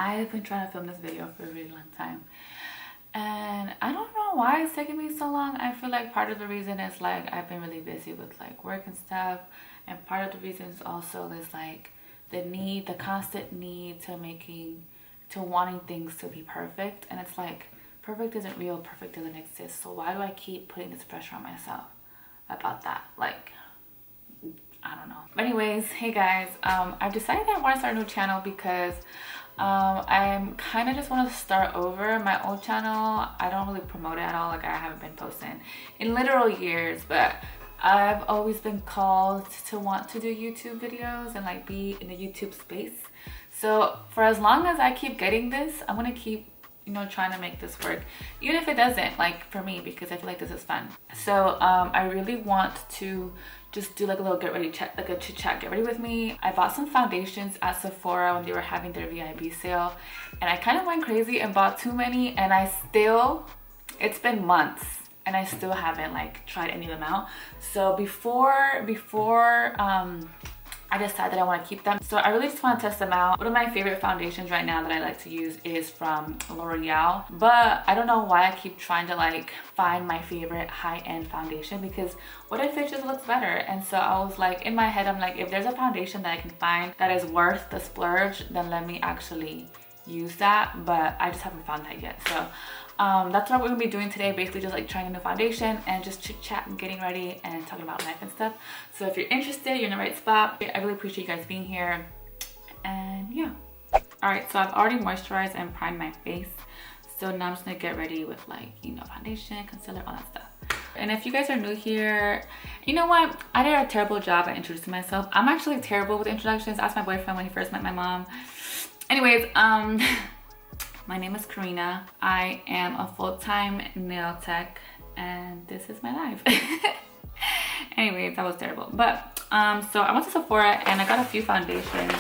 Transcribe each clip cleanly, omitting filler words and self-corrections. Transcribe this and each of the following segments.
I've been trying to film this video for a really long time, and I don't know why it's taking me so long. I feel like part of the reason is like I've been really busy with like work and stuff, and part of the reason is also is like the constant need to wanting things to be perfect. And it's like, perfect isn't real, perfect doesn't exist, so why do I keep putting this pressure on myself about that? Like, I don't know. But anyways, hey guys, I've decided that I want to start a new channel because I'm kind of just want to start over. My old channel, I don't really promote it at all. Like, I haven't been posting in literal years, but I've always been called to want to do YouTube videos and like be in the YouTube space. So for as long as I keep getting this, I'm gonna keep, you know, trying to make this work, even if it doesn't, like, for me, because I feel like this is fun. So I really want to just do like a little get ready chat, like a chit chat, get ready with me. I bought some foundations at Sephora when they were having their VIB sale, and I kind of went crazy and bought too many, and it's been months and I still haven't like tried any of them out. So before I decided I want to keep them, so I really just want to test them out. One of my favorite foundations right now that I like to use is from L'Oreal, but I don't know why I keep trying to like find my favorite high-end foundation, because what if it just looks better? And so I was like, in my head, I'm like, if there's a foundation that I can find that is worth the splurge, then let me actually use that. But I just haven't found that yet. So that's what we're gonna be doing today, basically just like trying a new foundation and just chit chat and getting ready and talking about life and stuff. So if you're interested, you're in the right spot. I really appreciate you guys being here, and yeah. All right, so I've already moisturized and primed my face, so now I'm just gonna get ready with like, you know, foundation, concealer, all that stuff. And if you guys are new here, you know what, I did a terrible job at introducing myself. I'm actually terrible with introductions. Ask my boyfriend when he first met my mom. Anyways, my name is Karina. I am a full-time nail tech, and this is my life. Anyways, that was terrible. But so I went to Sephora and I got a few foundations.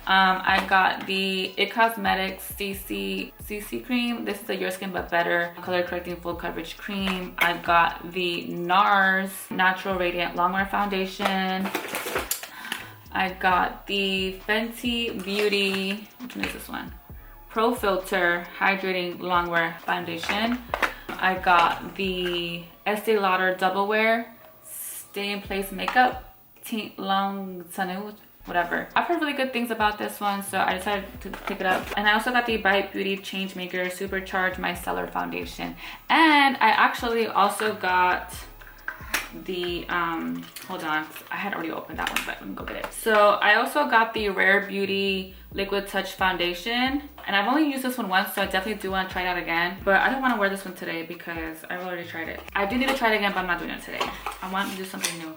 I got the It Cosmetics CC cream. This is a Your Skin But Better color correcting full coverage cream. I got the NARS Natural Radiant Longwear Foundation. I got the Fenty Beauty, which one is this one? Pro Filter Hydrating Longwear Foundation. I got the Estee Lauder Double Wear Stay in Place Makeup Tint Long Sanu, whatever. I've heard really good things about this one, so I decided to pick it up. And I also got the Bite Beauty Changemaker Supercharge Micellar Foundation. And I actually also got the hold on, I had already opened that one, but let me go get it. So I also got the Rare Beauty Liquid Touch Foundation, and I've only used this one once, so I definitely do want to try it out again, but I don't want to wear this one today because I've already tried it. I do need to try it again, but I'm not doing it today. I want to do something new.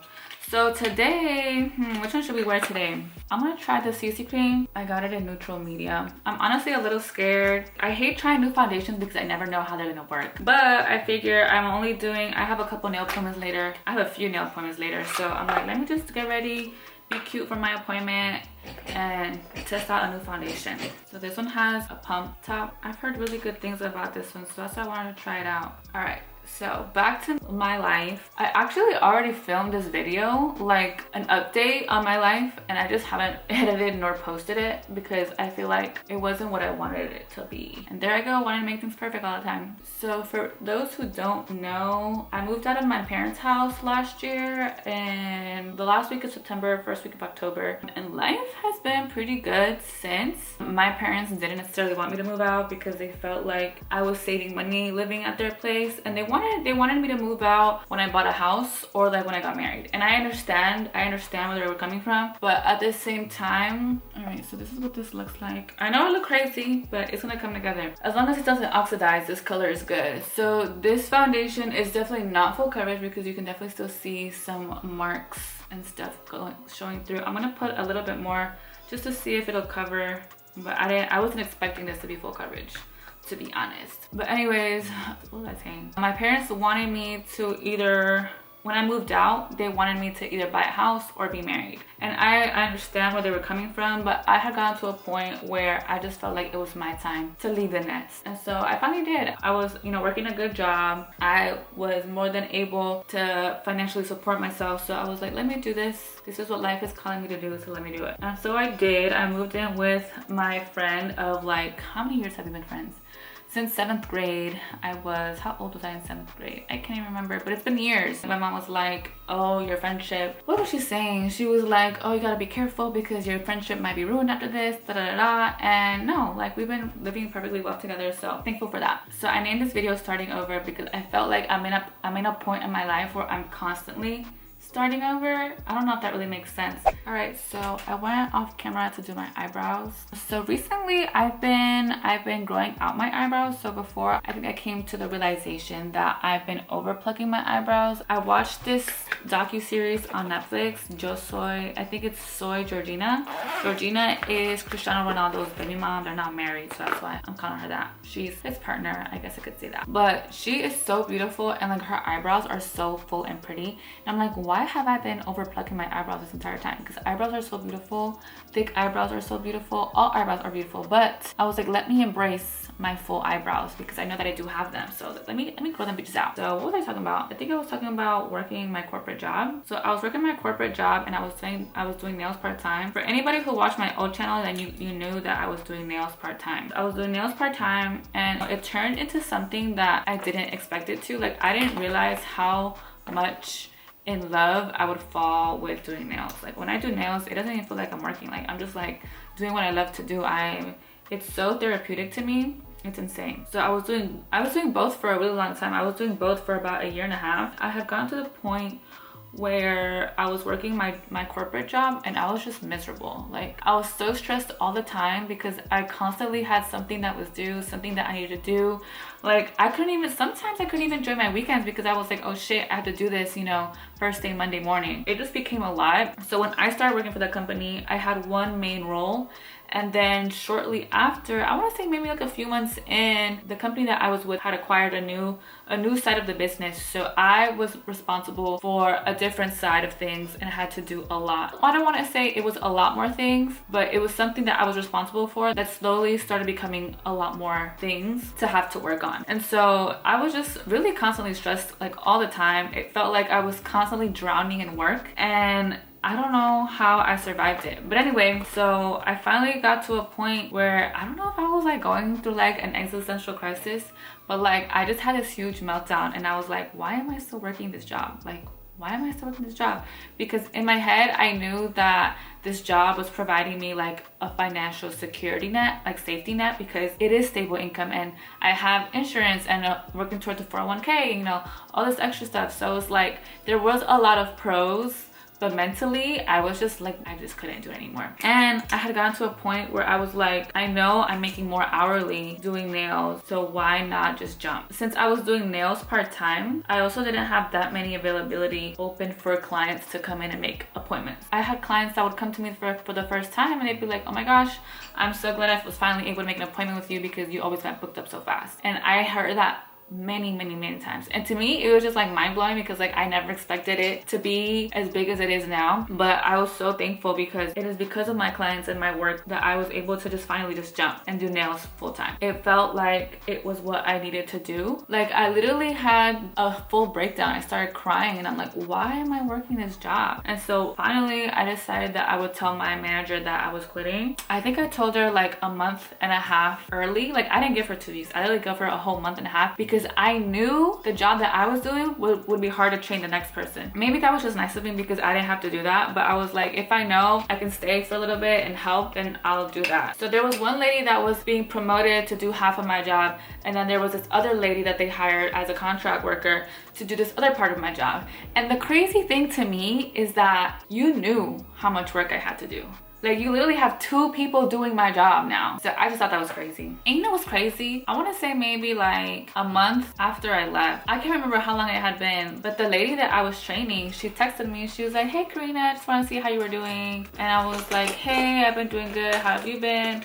So today, which one should we wear today? I'm gonna try the CC cream. I got it in neutral medium. I'm honestly a little scared. I hate trying new foundations because I never know how they're gonna work. But I figure I have a couple nail appointments later. I have a few nail appointments later. So I'm like, let me just get ready, be cute for my appointment, and test out a new foundation. So this one has a pump top. I've heard really good things about this one, so that's why I wanted to try it out. All right. So back to my life. I actually already filmed this video, like an update on my life, and I just haven't edited nor posted it because I feel like it wasn't what I wanted it to be. And there I go, wanting to make things perfect all the time. So for those who don't know, I moved out of my parents' house last year and the last week of September, first week of October, and life has been pretty good since. My parents didn't necessarily want me to move out because they felt like I was saving money living at their place, and they wanted me to move out when I bought a house or like when I got married. And I understand where they were coming from, but at the same time, all right, so this is what this looks like. I know I look crazy, but it's gonna come together. As long as it doesn't oxidize, this color is good. So this foundation is definitely not full coverage because you can definitely still see some marks and stuff showing through. I'm gonna put a little bit more just to see if it'll cover, but I wasn't expecting this to be full coverage, to be honest. But anyways, what was I saying? My parents wanted me to either when I moved out, they wanted me to either buy a house or be married. And I understand where they were coming from, but I had gotten to a point where I just felt like it was my time to leave the nest. And so I finally did. I was, you know, working a good job. I was more than able to financially support myself. So I was like, let me do this. This is what life is calling me to do, so let me do it. And so I did. I moved in with my friend of like, how many years have we been friends? Since 7th grade. How old was I in 7th grade? I can't even remember, but it's been years. My mom was like, oh, your friendship. What was she saying? She was like, oh, you gotta be careful because your friendship might be ruined after this, da da da da. And no, like we've been living perfectly well together, so thankful for that. So I named this video Starting Over because I felt like I'm in a point in my life where I'm constantly starting over. I don't know if that really makes sense. All right, so I went off camera to do my eyebrows. So recently I've been growing out my eyebrows. So before, I think I came to the realization that I've been over plucking my eyebrows. I watched this docu-series on Netflix, Yo Soy, I think it's Soy Georgina. Georgina is Cristiano Ronaldo's baby mom. They're not married, so that's why I'm calling her that. She's his partner, I guess I could say that. But she is so beautiful, and like her eyebrows are so full and pretty. And I'm like, why have I been over plucking my eyebrows this entire time? Because eyebrows are so beautiful, thick eyebrows are so beautiful, all eyebrows are beautiful. But I was like, let me embrace my full eyebrows because I know that I do have them. So let me grow them bitches out. So what was I talking about? I think I was talking about working my corporate job. So I was working my corporate job and I was doing nails part-time. For anybody who watched my old channel, then you knew that I was doing nails part-time. I was doing nails part-time and it turned into something that I didn't expect it to. Like I didn't realize how much in love I would fall with doing nails. Like when I do nails, it doesn't even feel like I'm working. Like I'm just like doing what I love to do. It's so therapeutic to me. It's insane. So I was doing both for a really long time. I was doing both for about 1.5 years. I had gotten to the point where I was working my corporate job and I was just miserable. Like I was so stressed all the time because I constantly had something that was due, something that I needed to do. Like sometimes I couldn't even enjoy my weekends because I was like, oh shit, I have to do this, you know, first thing Monday morning. It just became a lot. So when I started working for the company, I had one main role. And then shortly after, I want to say maybe like a few months in, the company that I was with had acquired a new side of the business. So I was responsible for a different side of things and had to do a lot. I don't want to say it was a lot more things, but it was something that I was responsible for that slowly started becoming a lot more things to have to work on. And so I was just really constantly stressed like all the time. It felt like I was constantly drowning in work, and I don't know how I survived it. But anyway, so I finally got to a point where I don't know if I was like going through like an existential crisis, but like I just had this huge meltdown and I was like, why am I still working this job? Like, why am I still working this job? Because in my head, I knew that this job was providing me like a financial security net, like safety net, because it is stable income and I have insurance and working towards the 401k, you know, all this extra stuff. So it's like, there was a lot of pros, but mentally I was just like, I just couldn't do it anymore. And I had gotten to a point where I was like, I know I'm making more hourly doing nails, so why not just jump? Since I was doing nails part-time, I also didn't have that many availability open for clients to come in and make appointments. I had clients that would come to me for the first time and they'd be like, oh my gosh, I'm so glad I was finally able to make an appointment with you because you always got booked up so fast. And I heard that many times, and to me it was just like mind-blowing because like I never expected it to be as big as it is now. But I was so thankful because it is because of my clients and my work that I was able to just finally just jump and do nails full-time. It felt like it was what I needed to do. Like I literally had a full breakdown. I started crying and I'm like, why am I working this job? And so finally I decided that I would tell my manager that I was quitting. I think I told her like 1.5 months early. Like I didn't give her 2 weeks, I literally gave her a whole 1.5 months because I knew the job that I was doing would be hard to train the next person. Maybe that was just nice of me because I didn't have to do that, but I was like, if I know I can stay for a little bit and help, then I'll do that. So there was one lady that was being promoted to do half of my job, and then there was this other lady that they hired as a contract worker to do this other part of my job. And the crazy thing to me is that you knew how much work I had to do. Like you literally have 2 people doing my job now. So I just thought that was crazy. And you know what's crazy? I want to say maybe like a month after I left. I can't remember how long it had been, but the lady that I was training, she texted me. She was like, hey Karina, I just want to see how you were doing. And I was like, hey, I've been doing good. How have you been?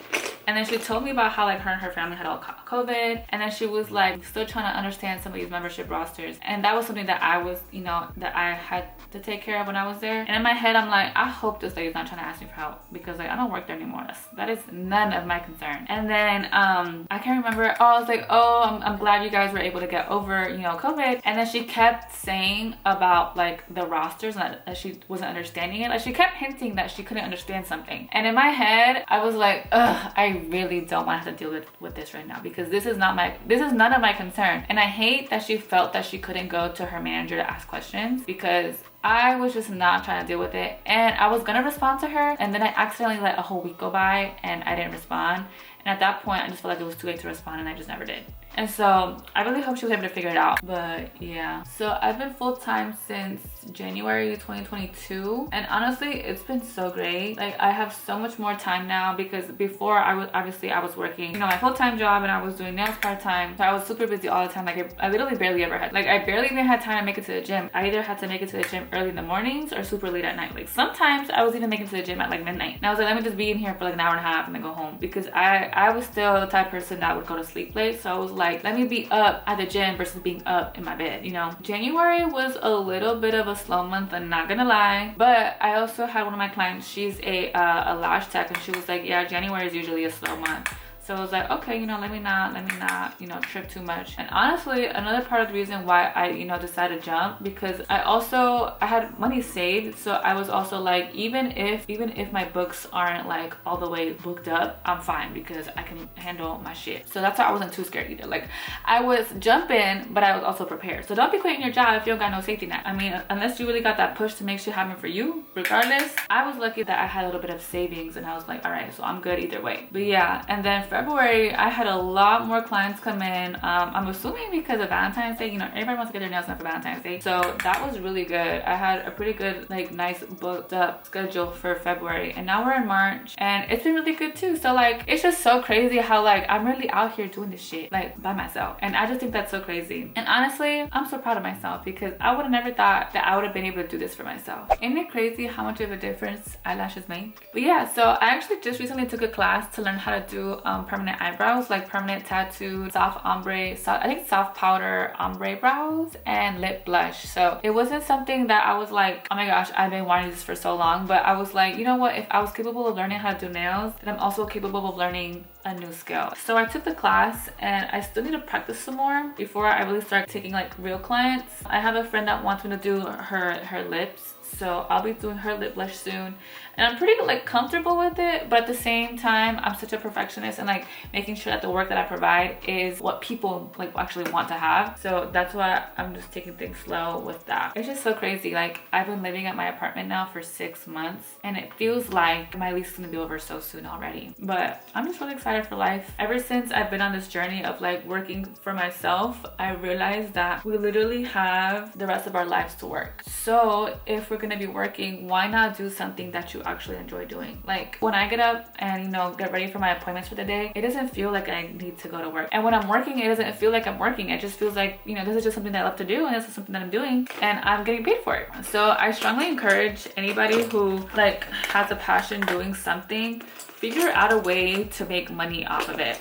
And then she told me about how like her and her family had all caught COVID, and then she was like still trying to understand some of these membership rosters, and that was something that I was, you know, that I had to take care of when I was there. And in my head I'm like, I hope this lady's not trying to ask me for help, because like I don't work there anymore. That is none of my concern. And then I can't remember, oh, I was like, oh, I'm glad you guys were able to get over, you know, COVID. And then she kept saying about like the rosters and that she wasn't understanding it. Like she kept hinting that she couldn't understand something, and in my head I was like, ugh, I really don't want to have to deal with this right now, because this is none of my concern. And I hate that she felt that she couldn't go to her manager to ask questions, because I was just not trying to deal with it. And I was gonna respond to her, and then I accidentally let a whole week go by and I didn't respond. And at that point I just felt like it was too late to respond, and I just never did. And so I really hope she was able to figure it out. But yeah, so I've been full-time since January 2022, and honestly it's been so great. Like I have so much more time now, because before I was working, you know, my full-time job, and I was doing nails part-time, so I was super busy all the time. Like I literally barely ever had, like I barely even had time to make it to the gym. I either had to make it to the gym early in the mornings or super late at night. Like sometimes I was even making it to the gym at like midnight, and I was like, let me just be in here for like an hour and a half and then go home, because I was still the type of person that would go to sleep late. So I was like, let me be up at the gym versus being up in my bed, you know. January was a little bit of a slow month, I'm not gonna lie, but I also had one of my clients, she's a lash tech, and she was like, yeah, January is usually a slow month. So I was like, okay, you know, let me not, you know, trip too much. And honestly, another part of the reason why I, you know, decided to jump, because I had money saved. So I was also like, even if my books aren't like all the way booked up, I'm fine, because I can handle my shit. So that's why I wasn't too scared either. Like I was jumping, but I was also prepared. So don't be quitting your job if you don't got no safety net. I mean, unless you really got that push to make shit happen for you. Regardless, I was lucky that I had a little bit of savings, and I was like, all right, so I'm good either way. But yeah, and then February, I had a lot more clients come in. I'm assuming because of Valentine's Day. You know, everybody wants to get their nails done for Valentine's Day. So that was really good. I had a pretty good, like, nice booked up schedule for February. And now we're in March, and it's been really good too. So, like, it's just so crazy how, like, I'm really out here doing this shit, like, by myself. And I just think that's so crazy. And honestly, I'm so proud of myself, because I would have never thought that I would have been able to do this for myself. Isn't it crazy how much of a difference eyelashes make? But yeah, so I actually just recently took a class to learn how to do permanent eyebrows, like permanent tattoo, soft ombre, soft powder ombre brows, and lip blush. So it wasn't something that I was like, oh my gosh, I've been wanting this for so long, but I was like, you know what, if I was capable of learning how to do nails, then I'm also capable of learning a new skill. So I took the class, and I still need to practice some more before I really start taking like real clients. I have a friend that wants me to do her lips, so I'll be doing her lip blush soon, and I'm pretty like comfortable with it. But at the same time, I'm such a perfectionist, and like making sure that the work that I provide is what people like actually want to have. So that's why I'm just taking things slow with that. It's just so crazy. Like I've been living at my apartment now for 6 months, and it feels like my lease is gonna be over so soon already. But I'm just really excited for life. Ever since I've been on this journey of like working for myself, I realized that we literally have the rest of our lives to work. So if we're gonna be working, why not do something that you actually enjoy doing? Like when I get up and, you know, get ready for my appointments for the day, it doesn't feel like I need to go to work. And when I'm working, it doesn't feel like I'm working. It just feels like, you know, this is just something that I love to do, and this is something that I'm doing, and I'm getting paid for it. So I strongly encourage anybody who like has a passion doing something, figure out a way to make money off of it.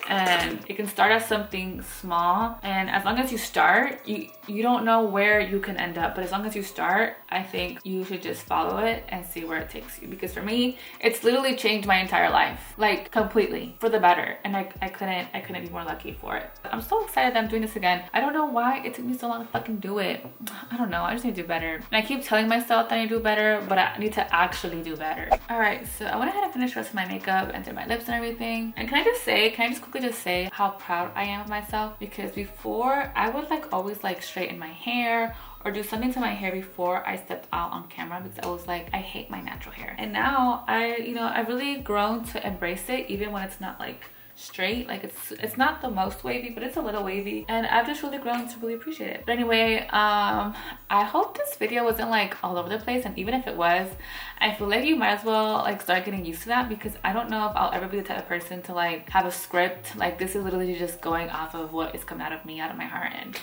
And it can start as something small, and as long as you start, you don't know where you can end up, but as long as you start, I think you should just follow it and see where it takes you. Because for me, it's literally changed my entire life, like completely for the better, and I couldn't be more lucky for it. I'm so excited that I'm doing this again. I don't know why it took me so long to fucking do it. I don't know, I just need to do better, and I keep telling myself that I need to do better, but I need to actually do better. All right, so I went ahead and finished the rest of my makeup and did my lips and everything. And can I just quickly just say how proud I am of myself? Because before, I would like always like straighten my hair or do something to my hair before I stepped out on camera, because I was like, I hate my natural hair. And now I've really grown to embrace it, even when it's not like straight. Like it's not the most wavy, but it's a little wavy, and I've just really grown to really appreciate it. But anyway, I hope this video wasn't like all over the place, and even if it was, I feel like you might as well like start getting used to that, because I don't know if I'll ever be the type of person to like have a script. Like this is literally just going off of what is coming out of me, out of my heart. And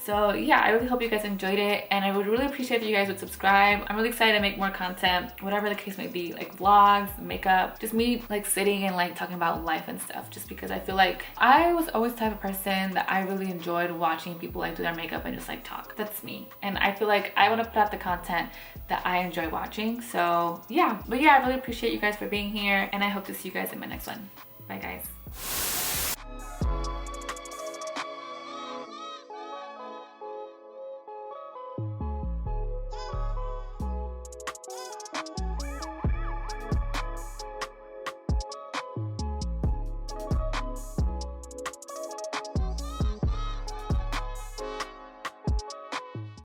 So yeah, I really hope you guys enjoyed it, and I would really appreciate if you guys would subscribe. I'm really excited to make more content, whatever the case may be, like vlogs, makeup, just me like sitting and like talking about life and stuff, just because I feel like I was always the type of person that I really enjoyed watching people like do their makeup and just like talk. That's me, and I feel like I want to put out the content that I enjoy watching. So yeah, but yeah, I really appreciate you guys for being here, and I hope to see you guys in my next one. Bye guys.